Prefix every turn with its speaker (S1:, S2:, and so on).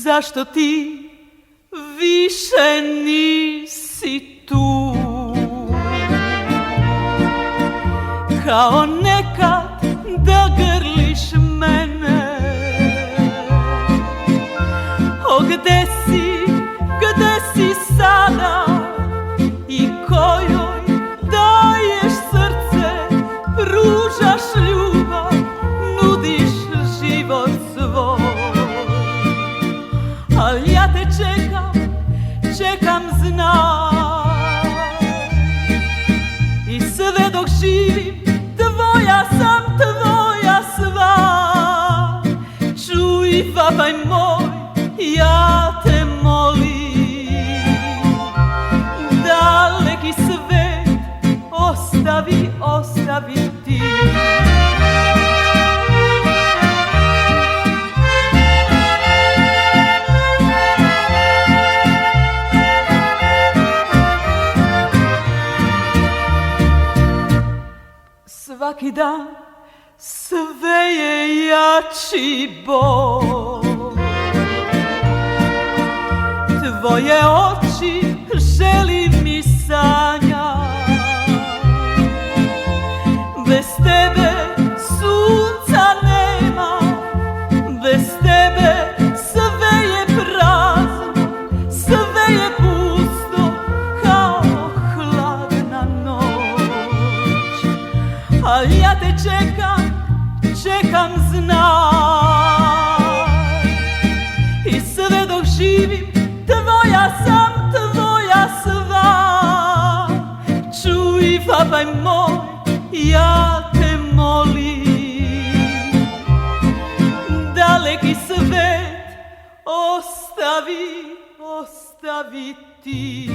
S1: zašto ti više nisi tu. Kao nekad da grliš mene, o gde si sada i kojoj daješ srce, pružaš ljubav, nudiš život svoj. Al ja te čekam znaj, i sve dok živim tvoja sam, tvoja sva. Čuj vapaj moj, ja te molim, daleki svet ostavi ti. Svaki dan sve je jači bol, tvoje oči želim i sanjam. Bez tebe sunca nema, bez tebe sve je prazno, sve je pusto kao hladna noć. Al ja te čekam znaj, i sve dok živim tvoja sam, tvoja sva. Čuj vapaj moj, ja te molim, daleki svet ostavi ti.